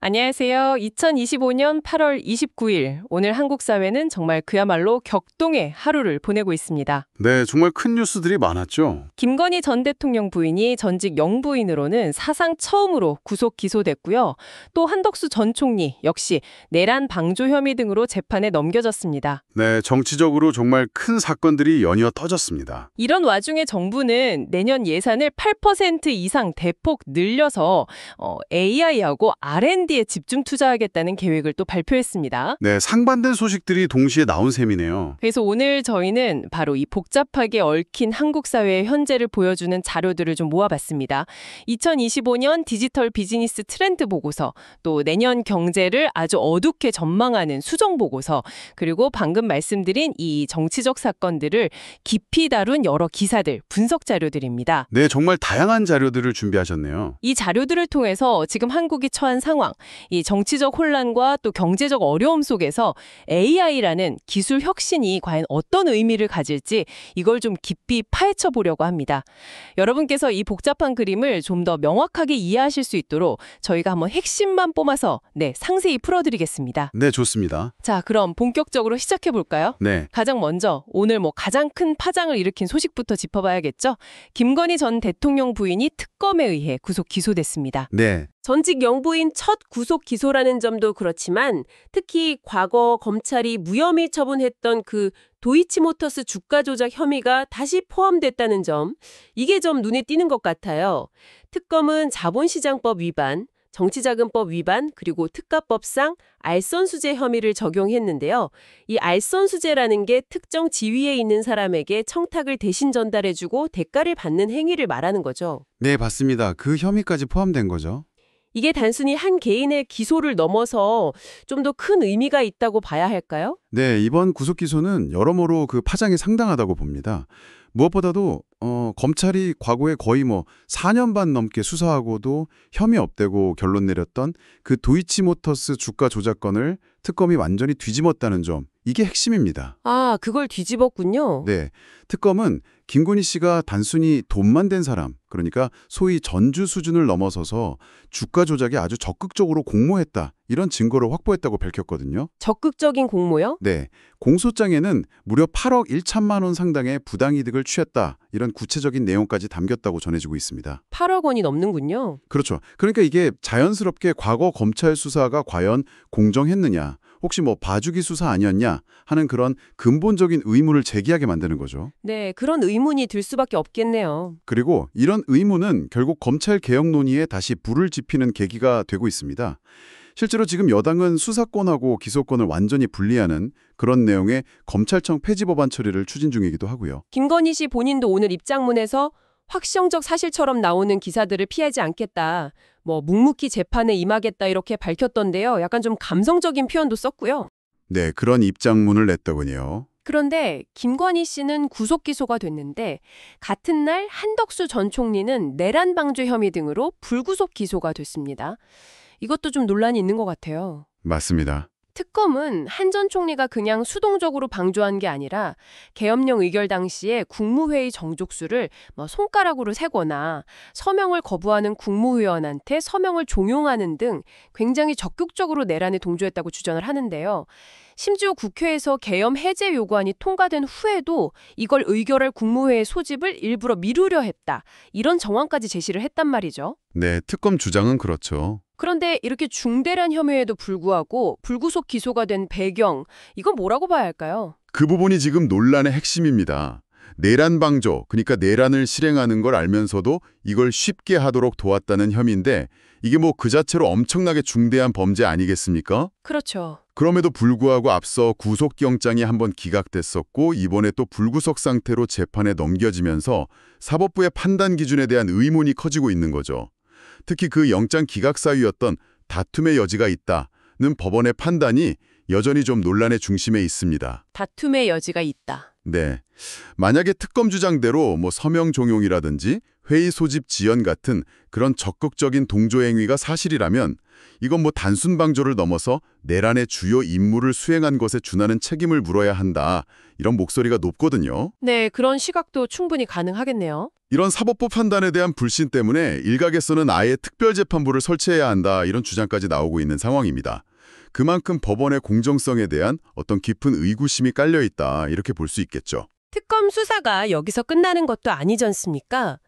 안녕하세요. 2025년 8월 29일, 오늘 한국 사회는 정말 그야말로 격동의 하루를 보내고 있습니다. 네, 정말 큰 뉴스들이 많았죠. 김건희 전 대통령 부인이 전직 영부인으로는 사상 처음으로 구속 기소됐고요. 또 한덕수 전 총리 역시 내란 방조 혐의 등으로 재판에 넘겨졌습니다. 네, 정치적으로 정말 큰 사건들이 연이어 터졌습니다. 이런 와중에 정부는 내년 예산을 8% 이상 대폭 늘려서 AI하고 R&D에 집중 투자하겠다는 계획을 또 발표했습니다. 네, 상반된 소식들이 동시에 나온 셈이네요. 그래서 오늘 저희는 바로 이 복잡하게 얽힌 한국 사회의 현재를 보여주는 자료들을 좀 모아봤습니다. 2025년 디지털 비즈니스 트렌드 보고서, 또 내년 경제를 아주 어둡게 전망하는 수정 보고서, 그리고 방금 말씀드린 이 정치적 사건들을 깊이 다룬 여러 기사들, 분석 자료들입니다. 네, 정말 다양한 자료들을 준비하셨네요. 이 자료들을 통해서 지금 한국이 처한 상황, 이 정치적 혼란과 또 경제적 어려움 속에서 AI라는 기술 혁신이 과연 어떤 의미를 가질지 이걸 좀 깊이 파헤쳐 보려고 합니다. 여러분께서 이 복잡한 그림을 좀 더 명확하게 이해하실 수 있도록 저희가 한번 핵심만 뽑아서 상세히 풀어드리겠습니다. 네, 좋습니다. 자, 그럼 본격적으로 시작해 볼까요? 네, 가장 먼저 오늘 가장 큰 파장을 일으킨 소식부터 짚어봐야겠죠? 김건희 전 대통령 부인이 특검에 의해 구속 기소됐습니다. 네, 전직 영부인 첫 구속 기소라는 점도 그렇지만 특히 과거 검찰이 무혐의 처분했던 그 도이치모터스 주가 조작 혐의가 다시 포함됐다는 점, 이게 좀 눈에 띄는 것 같아요. 특검은 자본시장법 위반, 정치자금법 위반, 그리고 특가법상 알선수재 혐의를 적용했는데요. 이 알선수재라는 게 특정 지위에 있는 사람에게 청탁을 대신 전달해주고 대가를 받는 행위를 말하는 거죠. 네, 맞습니다. 그 혐의까지 포함된 거죠. 이게 단순히 한 개인의 기소를 넘어서 좀 더 큰 의미가 있다고 봐야 할까요? 네, 이번 구속 기소는 여러모로 그 파장이 상당하다고 봅니다. 무엇보다도 검찰이 과거에 거의 4년 반 넘게 수사하고도 혐의 없대고 결론 내렸던 그 도이치모터스 주가 조작건을 특검이 완전히 뒤집었다는 점, 이게 핵심입니다. 아, 그걸 뒤집었군요. 네, 특검은 김건희 씨가 단순히 돈만 된 사람, 그러니까 소위 전주 수준을 넘어서서 주가 조작에 아주 적극적으로 공모했다, 이런 증거를 확보했다고 밝혔거든요. 적극적인 공모요? 네, 공소장에는 무려 8억 1천만 원 상당의 부당이득을 취했다, 이런 구체적인 내용까지 담겼다고 전해지고 있습니다. 8억 원이 넘는군요. 그렇죠. 그러니까 이게 자연스럽게 과거 검찰 수사가 과연 공정했느냐, 혹시 봐주기 수사 아니었냐 하는 그런 근본적인 의문을 제기하게 만드는 거죠. 네, 그런 의문이 들 수밖에 없겠네요. 그리고 이런 의문은 결국 검찰 개혁 논의에 다시 불을 지피는 계기가 되고 있습니다. 실제로 지금 여당은 수사권하고 기소권을 완전히 분리하는 그런 내용의 검찰청 폐지 법안 처리를 추진 중이기도 하고요. 김건희 씨 본인도 오늘 입장문에서 확정적 사실처럼 나오는 기사들을 피하지 않겠다, 묵묵히 재판에 임하겠다 이렇게 밝혔던데요. 약간 좀 감성적인 표현도 썼고요. 네, 그런 입장문을 냈더군요. 그런데 김건희 씨는 구속 기소가 됐는데 같은 날 한덕수 전 총리는 내란 방조 혐의 등으로 불구속 기소가 됐습니다. 이것도 좀 논란이 있는 것 같아요. 맞습니다. 특검은 한 전 총리가 그냥 수동적으로 방조한 게 아니라 계엄령 의결 당시에 국무회의 정족수를 손가락으로 세거나 서명을 거부하는 국무위원한테 서명을 종용하는 등 굉장히 적극적으로 내란에 동조했다고 주장을 하는데요. 심지어 국회에서 계엄 해제 요구안이 통과된 후에도 이걸 의결할 국무회의 소집을 일부러 미루려 했다, 이런 정황까지 제시를 했단 말이죠. 네, 특검 주장은 그렇죠. 그런데 이렇게 중대란 혐의에도 불구하고 불구속 기소가 된 배경, 이건 뭐라고 봐야 할까요? 그 부분이 지금 논란의 핵심입니다. 내란 방조, 그러니까 내란을 실행하는 걸 알면서도 이걸 쉽게 하도록 도왔다는 혐의인데, 이게 그 자체로 엄청나게 중대한 범죄 아니겠습니까? 그렇죠. 그럼에도 불구하고 앞서 구속영장이 한번 기각됐었고 이번에 또 불구속 상태로 재판에 넘겨지면서 사법부의 판단 기준에 대한 의문이 커지고 있는 거죠. 특히 그 영장 기각 사유였던 다툼의 여지가 있다는 법원의 판단이 여전히 좀 논란의 중심에 있습니다. 다툼의 여지가 있다. 네, 만약에 특검 주장대로 서명 종용이라든지 회의 소집 지연 같은 그런 적극적인 동조 행위가 사실이라면 이건 뭐 단순 방조를 넘어서 내란의 주요 임무를 수행한 것에 준하는 책임을 물어야 한다. 이런 목소리가 높거든요. 네, 그런 시각도 충분히 가능하겠네요. 이런 사법부 판단에 대한 불신 때문에 일각에서는 아예 특별재판부를 설치해야 한다. 이런 주장까지 나오고 있는 상황입니다. 그만큼 법원의 공정성에 대한 어떤 깊은 의구심이 깔려있다. 이렇게 볼 수 있겠죠. 특검 수사가 여기서 끝나는 것도 아니지 않습니까?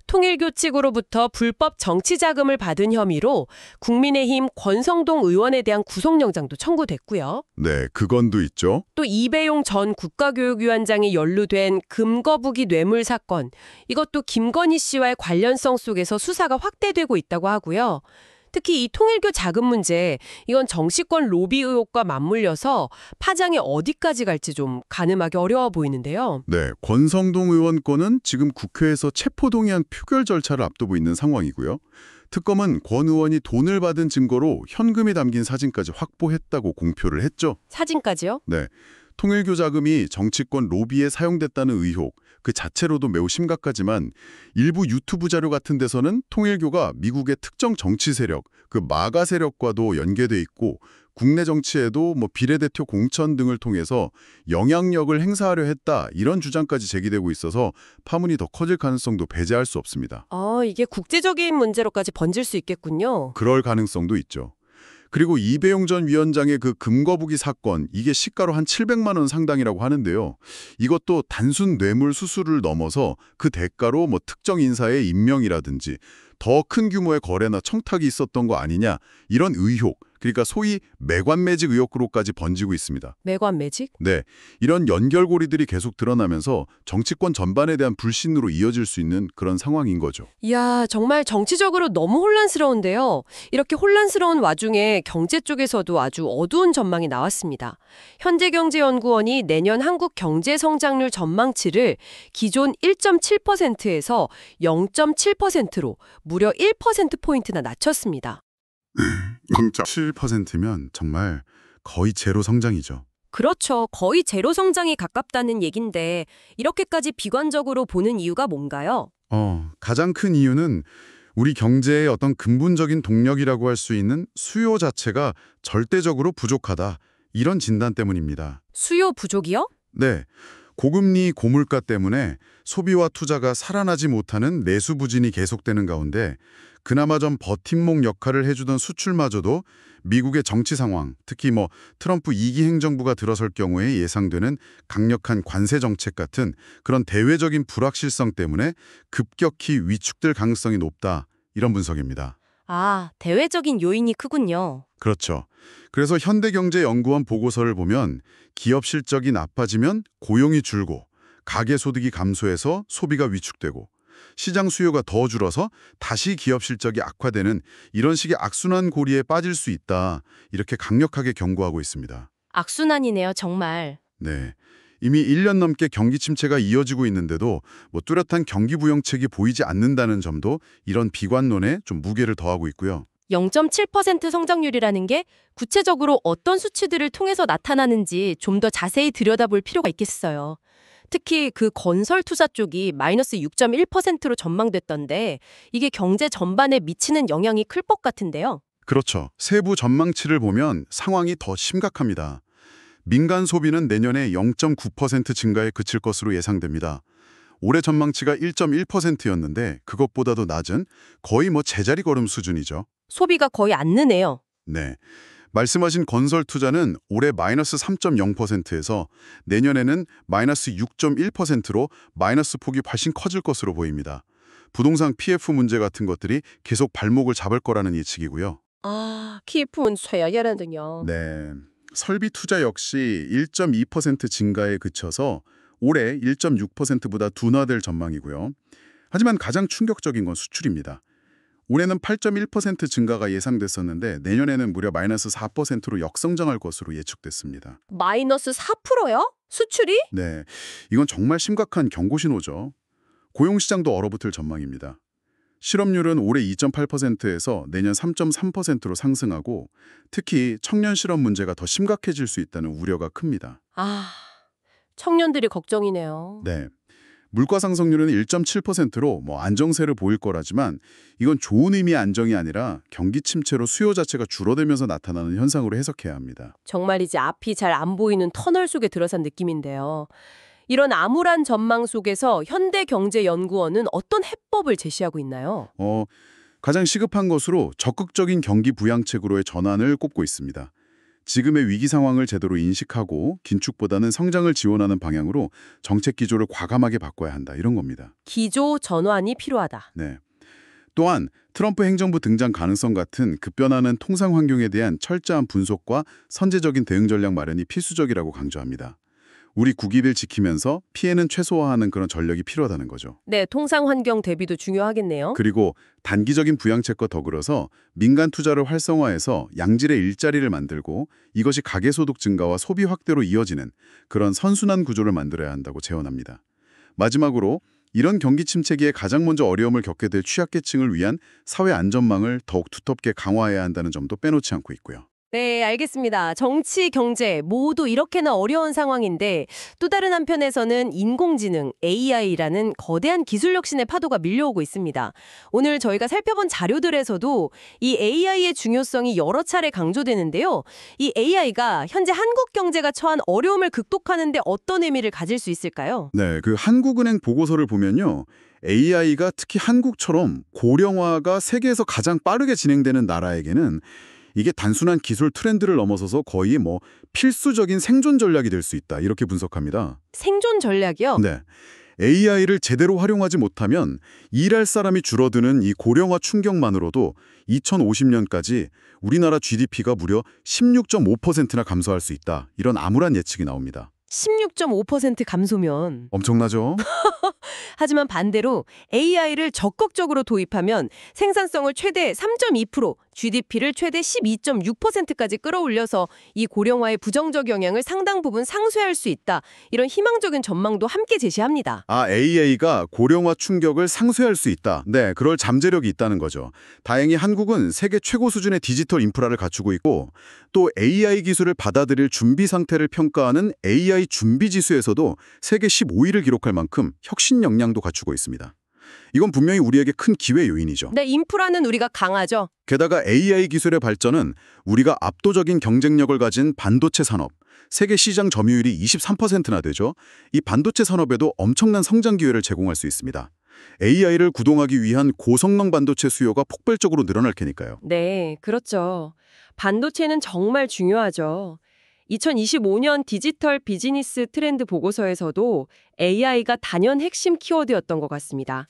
통일교 측으로부터 불법 정치 자금을 받은 혐의로 국민의힘 권성동 의원에 대한 구속영장도 청구됐고요. 네, 그건도 있죠. 또 이배용 전 국가교육위원장이 연루된 금거북이 뇌물 사건, 이것도 김건희 씨와의 관련성 속에서 수사가 확대되고 있다고 하고요. 특히 이 통일교 자금 문제, 이건 정치권 로비 의혹과 맞물려서 파장이 어디까지 갈지 좀 가늠하기 어려워 보이는데요. 네, 권성동 의원 건은 지금 국회에서 체포동의안 표결 절차를 앞두고 있는 상황이고요. 특검은 권 의원이 돈을 받은 증거로 현금이 담긴 사진까지 확보했다고 공표를 했죠. 사진까지요? 네, 통일교 자금이 정치권 로비에 사용됐다는 의혹, 그 자체로도 매우 심각하지만 일부 유튜브 자료 같은 데서는 통일교가 미국의 특정 정치 세력, 그 마가 세력과도 연계돼 있고 국내 정치에도 뭐 비례대표 공천 등을 통해서 영향력을 행사하려 했다 이런 주장까지 제기되고 있어서 파문이 더 커질 가능성도 배제할 수 없습니다. 이게 국제적인 문제로까지 번질 수 있겠군요. 그럴 가능성도 있죠. 그리고 이배용 전 위원장의 그 금거북이 사건, 이게 시가로 한 700만 원 상당이라고 하는데요. 이것도 단순 뇌물 수수를 넘어서 그 대가로 뭐 특정 인사의 임명이라든지 더 큰 규모의 거래나 청탁이 있었던 거 아니냐, 이런 의혹, 그러니까 소위 매관매직 의혹으로까지 번지고 있습니다. 매관매직? 네, 이런 연결고리들이 계속 드러나면서 정치권 전반에 대한 불신으로 이어질 수 있는 그런 상황인 거죠. 이야, 정말 정치적으로 너무 혼란스러운데요. 이렇게 혼란스러운 와중에 경제 쪽에서도 아주 어두운 전망이 나왔습니다. 현재경제연구원이 내년 한국 경제 성장률 전망치를 기존 1.7%에서 0.7%로 무려 1%포인트나 낮췄습니다. 0.7%면 정말 거의 제로 성장이죠. 그렇죠. 거의 제로 성장이 가깝다는 얘긴데 이렇게까지 비관적으로 보는 이유가 뭔가요? 가장 큰 이유는 우리 경제의 어떤 근본적인 동력이라고 할 수 있는 수요 자체가 절대적으로 부족하다. 이런 진단 때문입니다. 수요 부족이요? 네. 고금리, 고물가 때문에 소비와 투자가 살아나지 못하는 내수 부진이 계속되는 가운데 그나마 좀 버팀목 역할을 해주던 수출마저도 미국의 정치 상황, 특히 뭐 트럼프 2기 행정부가 들어설 경우에 예상되는 강력한 관세 정책 같은 그런 대외적인 불확실성 때문에 급격히 위축될 가능성이 높다. 이런 분석입니다. 아, 대외적인 요인이 크군요. 그렇죠. 그래서 현대경제연구원 보고서를 보면 기업 실적이 나빠지면 고용이 줄고 가계소득이 감소해서 소비가 위축되고 시장 수요가 더 줄어서 다시 기업 실적이 악화되는 이런 식의 악순환 고리에 빠질 수 있다. 이렇게 강력하게 경고하고 있습니다. 악순환이네요, 정말. 네. 이미 1년 넘게 경기 침체가 이어지고 있는데도 뭐 뚜렷한 경기 부양책이 보이지 않는다는 점도 이런 비관론에 좀 무게를 더하고 있고요. 0.7% 성장률이라는 게 구체적으로 어떤 수치들을 통해서 나타나는지 좀 더 자세히 들여다볼 필요가 있겠어요. 특히 그 건설 투자 쪽이 마이너스 6.1%로 전망됐던데 이게 경제 전반에 미치는 영향이 클 것 같은데요. 그렇죠. 세부 전망치를 보면 상황이 더 심각합니다. 민간 소비는 내년에 0.9% 증가에 그칠 것으로 예상됩니다. 올해 전망치가 1.1%였는데 그것보다도 낮은 거의 뭐 제자리 걸음 수준이죠. 소비가 거의 안 느네요. 네. 말씀하신 건설 투자는 올해 마이너스 3.0%에서 내년에는 마이너스 6.1%로 마이너스 폭이 훨씬 커질 것으로 보입니다. 부동산 PF 문제 같은 것들이 계속 발목을 잡을 거라는 예측이고요. PF는 쇠야야라는요. 네. 설비 투자 역시 1.2% 증가에 그쳐서 올해 1.6%보다 둔화될 전망이고요. 하지만 가장 충격적인 건 수출입니다. 올해는 8.1% 증가가 예상됐었는데 내년에는 무려 마이너스 4%로 역성장할 것으로 예측됐습니다. 마이너스 4%요? 수출이? 네, 이건 정말 심각한 경고 신호죠. 고용시장도 얼어붙을 전망입니다. 실업률은 올해 2.8%에서 내년 3.3%로 상승하고 특히 청년 실업 문제가 더 심각해질 수 있다는 우려가 큽니다. 청년들이 걱정이네요. 네, 물가 상승률은 1.7%로 안정세를 보일 거라지만 이건 좋은 의미의 안정이 아니라 경기 침체로 수요 자체가 줄어들면서 나타나는 현상으로 해석해야 합니다. 정말 이제 앞이 잘 안 보이는 터널 속에 들어선 느낌인데요. 이런 암울한 전망 속에서 현대경제연구원은 어떤 해법을 제시하고 있나요? 가장 시급한 것으로 적극적인 경기 부양책으로의 전환을 꼽고 있습니다. 지금의 위기 상황을 제대로 인식하고 긴축보다는 성장을 지원하는 방향으로 정책 기조를 과감하게 바꿔야 한다. 이런 겁니다. 기조 전환이 필요하다. 네. 또한 트럼프 행정부 등장 가능성 같은 급변하는 통상 환경에 대한 철저한 분석과 선제적인 대응 전략 마련이 필수적이라고 강조합니다. 우리 국익을 지키면서 피해는 최소화하는 그런 전략이 필요하다는 거죠. 네, 통상 환경 대비도 중요하겠네요. 그리고 단기적인 부양책과 더불어서 민간 투자를 활성화해서 양질의 일자리를 만들고 이것이 가계소득 증가와 소비 확대로 이어지는 그런 선순환 구조를 만들어야 한다고 제언합니다. 마지막으로 이런 경기 침체기에 가장 먼저 어려움을 겪게 될 취약계층을 위한 사회 안전망을 더욱 두텁게 강화해야 한다는 점도 빼놓지 않고 있고요. 네, 알겠습니다. 정치, 경제 모두 이렇게나 어려운 상황인데 또 다른 한편에서는 인공지능, AI라는 거대한 기술 혁신의 파도가 밀려오고 있습니다. 오늘 저희가 살펴본 자료들에서도 이 AI의 중요성이 여러 차례 강조되는데요. 이 AI가 현재 한국 경제가 처한 어려움을 극복하는 데 어떤 의미를 가질 수 있을까요? 네, 그 한국은행 보고서를 보면요. AI가 특히 한국처럼 고령화가 세계에서 가장 빠르게 진행되는 나라에게는 이게 단순한 기술 트렌드를 넘어서서 거의 필수적인 생존 전략이 될 수 있다. 이렇게 분석합니다. 생존 전략이요? 네. AI를 제대로 활용하지 못하면 일할 사람이 줄어드는 이 고령화 충격만으로도 2050년까지 우리나라 GDP가 무려 16.5%나 감소할 수 있다. 이런 암울한 예측이 나옵니다. 16.5% 감소면 엄청나죠? 하지만 반대로 AI를 적극적으로 도입하면 생산성을 최대 3.2%, GDP를 최대 12.6%까지 끌어올려서 이 고령화의 부정적 영향을 상당 부분 상쇄할 수 있다. 이런 희망적인 전망도 함께 제시합니다. AI가 고령화 충격을 상쇄할 수 있다. 네, 그럴 잠재력이 있다는 거죠. 다행히 한국은 세계 최고 수준의 디지털 인프라를 갖추고 있고 또 AI 기술을 받아들일 준비 상태를 평가하는 AI 준비 지수에서도 세계 15위를 기록할 만큼 혁신 역량도 갖추고 있습니다. 이건 분명히 우리에게 큰 기회 요인이죠. 네, 인프라는 우리가 강하죠. 게다가 AI 기술의 발전은 우리가 압도적인 경쟁력을 가진 반도체 산업, 세계 시장 점유율이 23%나 되죠. 이 반도체 산업에도 엄청난 성장 기회를 제공할 수 있습니다. AI를 구동하기 위한 고성능 반도체 수요가 폭발적으로 늘어날 테니까요. 네, 그렇죠. 반도체는 정말 중요하죠. 2025년 디지털 비즈니스 트렌드 보고서에서도 AI가 단연 핵심 키워드였던 것 같습니다.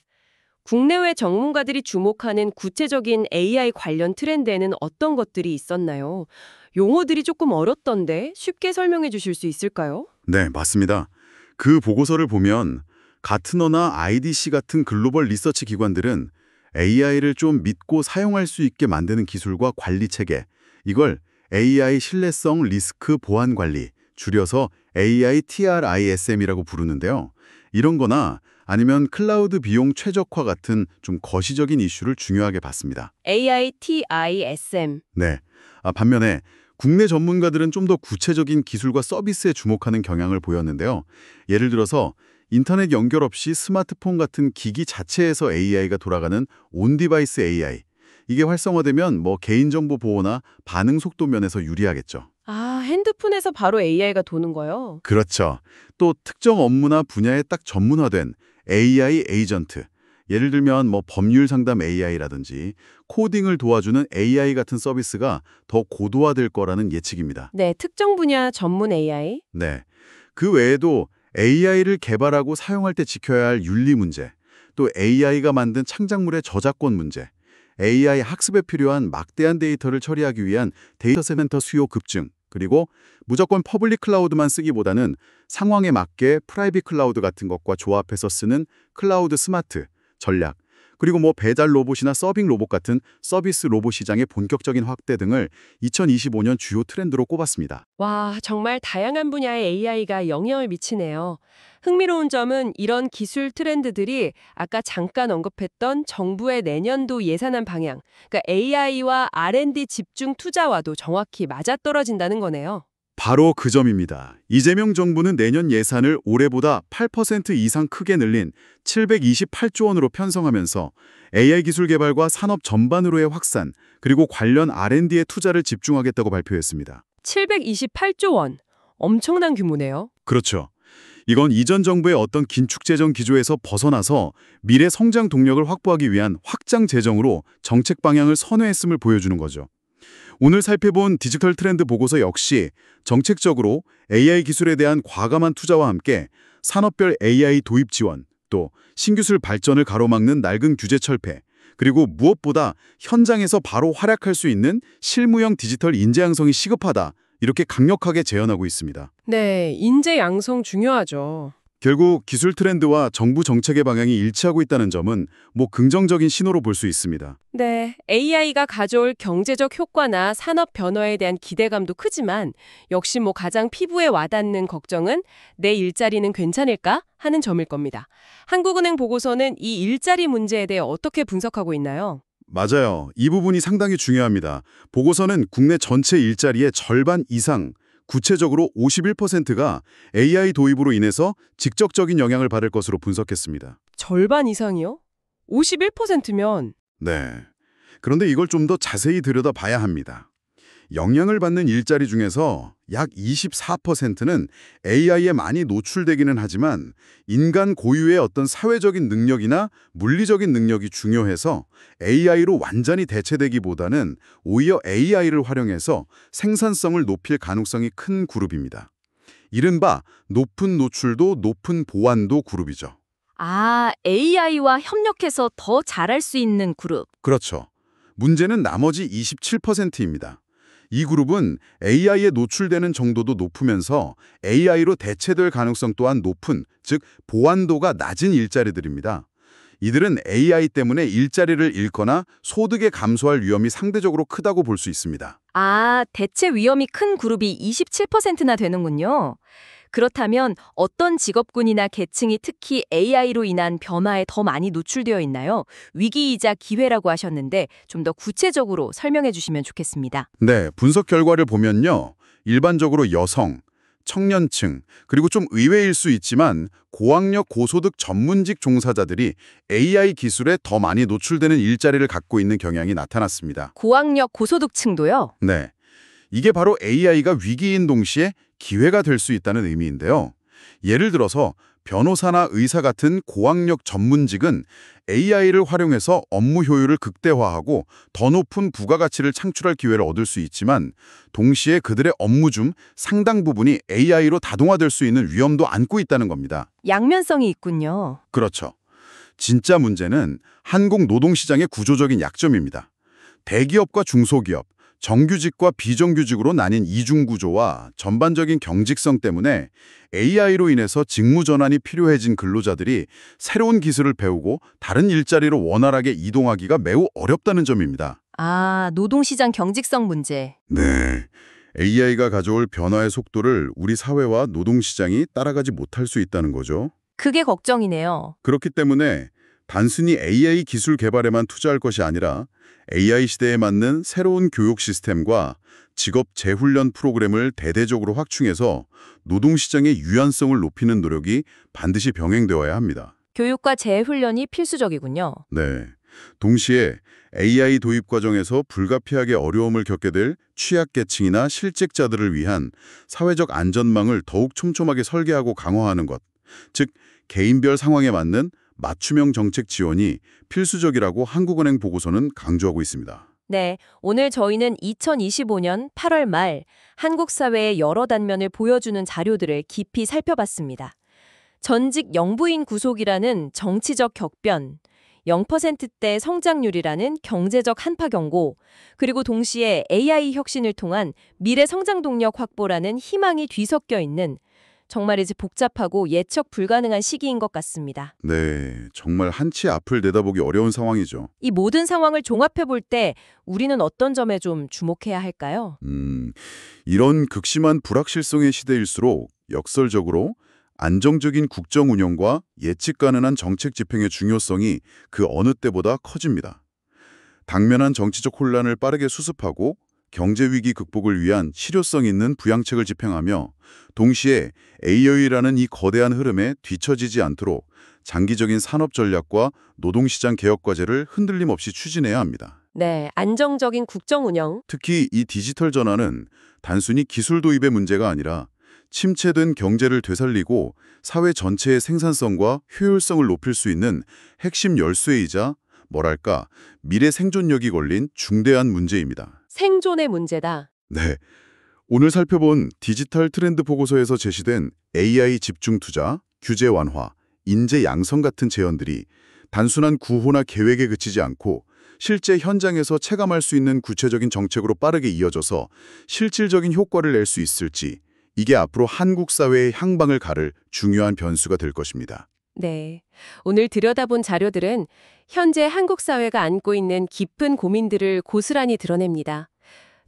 국내외 전문가들이 주목하는 구체적인 AI 관련 트렌드에는 어떤 것들이 있었나요? 용어들이 조금 어렵던데 쉽게 설명해 주실 수 있을까요? 네, 맞습니다. 그 보고서를 보면 가트너나 IDC 같은 글로벌 리서치 기관들은 AI를 좀 믿고 사용할 수 있게 만드는 기술과 관리 체계, 이걸 AI 신뢰성 리스크 보안 관리, 줄여서 AI TRISM이라고 부르는데요. 이런 거나 아니면 클라우드 비용 최적화 같은 좀 거시적인 이슈를 중요하게 봤습니다. AI TISM. 네. 반면에 국내 전문가들은 좀 더 구체적인 기술과 서비스에 주목하는 경향을 보였는데요. 예를 들어서 인터넷 연결 없이 스마트폰 같은 기기 자체에서 AI가 돌아가는 온디바이스 AI. 이게 활성화되면 개인정보 보호나 반응 속도 면에서 유리하겠죠. 핸드폰에서 바로 AI가 도는 거요? 그렇죠. 또 특정 업무나 분야에 딱 전문화된 AI 에이전트. 예를 들면 법률 상담 AI라든지 코딩을 도와주는 AI 같은 서비스가 더 고도화될 거라는 예측입니다. 네, 특정 분야 전문 AI. 네. 그 외에도 AI를 개발하고 사용할 때 지켜야 할 윤리 문제, 또 AI가 만든 창작물의 저작권 문제, AI 학습에 필요한 막대한 데이터를 처리하기 위한 데이터 센터 수요 급증, 그리고 무조건 퍼블릭 클라우드만 쓰기보다는 상황에 맞게 프라이빗 클라우드 같은 것과 조합해서 쓰는 클라우드 스마트 전략, 그리고 배달 로봇이나 서빙 로봇 같은 서비스 로봇 시장의 본격적인 확대 등을 2025년 주요 트렌드로 꼽았습니다. 와, 정말 다양한 분야의 AI가 영향을 미치네요. 흥미로운 점은 이런 기술 트렌드들이 아까 잠깐 언급했던 정부의 내년도 예산안 방향, 그러니까 AI와 R&D 집중 투자와도 정확히 맞아떨어진다는 거네요. 바로 그 점입니다. 이재명 정부는 내년 예산을 올해보다 8% 이상 크게 늘린 728조 원으로 편성하면서 AI 기술 개발과 산업 전반으로의 확산, 그리고 관련 R&D에 투자를 집중하겠다고 발표했습니다. 728조 원. 엄청난 규모네요. 그렇죠. 이건 이전 정부의 어떤 긴축재정 기조에서 벗어나서 미래 성장 동력을 확보하기 위한 확장 재정으로 정책 방향을 선회했음을 보여주는 거죠. 오늘 살펴본 디지털 트렌드 보고서 역시 정책적으로 AI 기술에 대한 과감한 투자와 함께 산업별 AI 도입 지원, 또 신기술 발전을 가로막는 낡은 규제 철폐, 그리고 무엇보다 현장에서 바로 활약할 수 있는 실무형 디지털 인재 양성이 시급하다, 이렇게 강력하게 제언하고 있습니다. 네, 인재 양성 중요하죠. 결국 기술 트렌드와 정부 정책의 방향이 일치하고 있다는 점은 긍정적인 신호로 볼 수 있습니다. 네, AI가 가져올 경제적 효과나 산업 변화에 대한 기대감도 크지만 역시 가장 피부에 와닿는 걱정은 내 일자리는 괜찮을까 하는 점일 겁니다. 한국은행 보고서는 이 일자리 문제에 대해 어떻게 분석하고 있나요? 맞아요. 이 부분이 상당히 중요합니다. 보고서는 국내 전체 일자리의 절반 이상, 구체적으로 51%가 AI 도입으로 인해서 직접적인 영향을 받을 것으로 분석했습니다. 절반 이상이요? 51%면 네. 그런데 이걸 좀 더 자세히 들여다봐야 합니다. 영향을 받는 일자리 중에서 약 24%는 AI에 많이 노출되기는 하지만 인간 고유의 어떤 사회적인 능력이나 물리적인 능력이 중요해서 AI로 완전히 대체되기보다는 오히려 AI를 활용해서 생산성을 높일 가능성이 큰 그룹입니다. 이른바 높은 노출도 높은 보완도 그룹이죠. 아, AI와 협력해서 더 잘할 수 있는 그룹. 그렇죠. 문제는 나머지 27%입니다. 이 그룹은 AI에 노출되는 정도도 높으면서 AI로 대체될 가능성 또한 높은, 즉 보완도가 낮은 일자리들입니다. 이들은 AI 때문에 일자리를 잃거나 소득에 감소할 위험이 상대적으로 크다고 볼 수 있습니다. 아, 대체 위험이 큰 그룹이 27%나 되는군요. 그렇다면 어떤 직업군이나 계층이 특히 AI로 인한 변화에 더 많이 노출되어 있나요? 위기이자 기회라고 하셨는데 좀 더 구체적으로 설명해 주시면 좋겠습니다. 네, 분석 결과를 보면요. 일반적으로 여성, 청년층, 그리고 좀 의외일 수 있지만 고학력 고소득 전문직 종사자들이 AI 기술에 더 많이 노출되는 일자리를 갖고 있는 경향이 나타났습니다. 고학력 고소득층도요? 네, 이게 바로 AI가 위기인 동시에 기회가 될 수 있다는 의미인데요. 예를 들어서 변호사나 의사 같은 고학력 전문직은 AI를 활용해서 업무 효율을 극대화하고 더 높은 부가가치를 창출할 기회를 얻을 수 있지만 동시에 그들의 업무 중 상당 부분이 AI로 다동화될 수 있는 위험도 안고 있다는 겁니다. 양면성이 있군요. 그렇죠. 진짜 문제는 한국 노동시장의 구조적인 약점입니다. 대기업과 중소기업, 정규직과 비정규직으로 나뉜 이중구조와 전반적인 경직성 때문에 AI로 인해서 직무 전환이 필요해진 근로자들이 새로운 기술을 배우고 다른 일자리로 원활하게 이동하기가 매우 어렵다는 점입니다. 아, 노동시장 경직성 문제. 네. AI가 가져올 변화의 속도를 우리 사회와 노동시장이 따라가지 못할 수 있다는 거죠. 그게 걱정이네요. 그렇기 때문에 단순히 AI 기술 개발에만 투자할 것이 아니라 AI 시대에 맞는 새로운 교육 시스템과 직업 재훈련 프로그램을 대대적으로 확충해서 노동시장의 유연성을 높이는 노력이 반드시 병행되어야 합니다. 교육과 재훈련이 필수적이군요. 네. 동시에 AI 도입 과정에서 불가피하게 어려움을 겪게 될 취약계층이나 실직자들을 위한 사회적 안전망을 더욱 촘촘하게 설계하고 강화하는 것, 즉 개인별 상황에 맞는 맞춤형 정책 지원이 필수적이라고 한국은행 보고서는 강조하고 있습니다. 네, 오늘 저희는 2025년 8월 말 한국 사회의 여러 단면을 보여주는 자료들을 깊이 살펴봤습니다. 전직 영부인 구속이라는 정치적 격변, 0%대 성장률이라는 경제적 한파 경고, 그리고 동시에 AI 혁신을 통한 미래 성장 동력 확보라는 희망이 뒤섞여 있는 정말이지 복잡하고 예측 불가능한 시기인 것 같습니다. 네, 정말 한치 앞을 내다보기 어려운 상황이죠. 이 모든 상황을 종합해 볼 때 우리는 어떤 점에 좀 주목해야 할까요? 이런 극심한 불확실성의 시대일수록 역설적으로 안정적인 국정 운영과 예측 가능한 정책 집행의 중요성이 그 어느 때보다 커집니다. 당면한 정치적 혼란을 빠르게 수습하고 경제 위기 극복을 위한 실효성 있는 부양책을 집행하며 동시에 AI라는 이 거대한 흐름에 뒤처지지 않도록 장기적인 산업 전략과 노동시장 개혁 과제를 흔들림 없이 추진해야 합니다. 네, 안정적인 국정 운영. 특히 이 디지털 전환은 단순히 기술 도입의 문제가 아니라 침체된 경제를 되살리고 사회 전체의 생산성과 효율성을 높일 수 있는 핵심 열쇠이자 뭐랄까 미래 생존력이 걸린 중대한 문제입니다. 생존의 문제다. 네, 오늘 살펴본 디지털 트렌드 보고서에서 제시된 AI 집중 투자, 규제 완화, 인재 양성 같은 제언들이 단순한 구호나 계획에 그치지 않고 실제 현장에서 체감할 수 있는 구체적인 정책으로 빠르게 이어져서 실질적인 효과를 낼 수 있을지 이게 앞으로 한국 사회의 향방을 가를 중요한 변수가 될 것입니다. 네. 오늘 들여다본 자료들은 현재 한국 사회가 안고 있는 깊은 고민들을 고스란히 드러냅니다.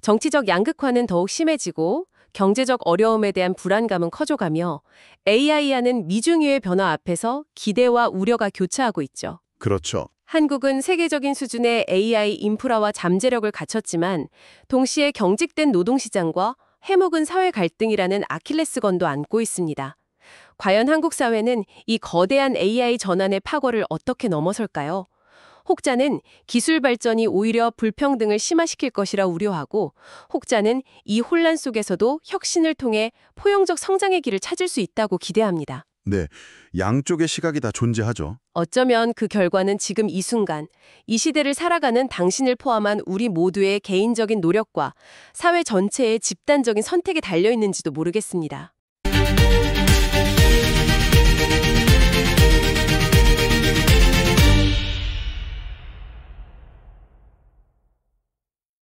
정치적 양극화는 더욱 심해지고 경제적 어려움에 대한 불안감은 커져가며 AI와는 미중유의 변화 앞에서 기대와 우려가 교차하고 있죠. 그렇죠. 한국은 세계적인 수준의 AI 인프라와 잠재력을 갖췄지만 동시에 경직된 노동시장과 해묵은 사회 갈등이라는 아킬레스건도 안고 있습니다. 과연 한국 사회는 이 거대한 AI 전환의 파고를 어떻게 넘어설까요? 혹자는 기술 발전이 오히려 불평등을 심화시킬 것이라 우려하고 혹자는 이 혼란 속에서도 혁신을 통해 포용적 성장의 길을 찾을 수 있다고 기대합니다. 네, 양쪽의 시각이 다 존재하죠. 어쩌면 그 결과는 지금 이 순간, 이 시대를 살아가는 당신을 포함한 우리 모두의 개인적인 노력과 사회 전체의 집단적인 선택에 달려 있는지도 모르겠습니다.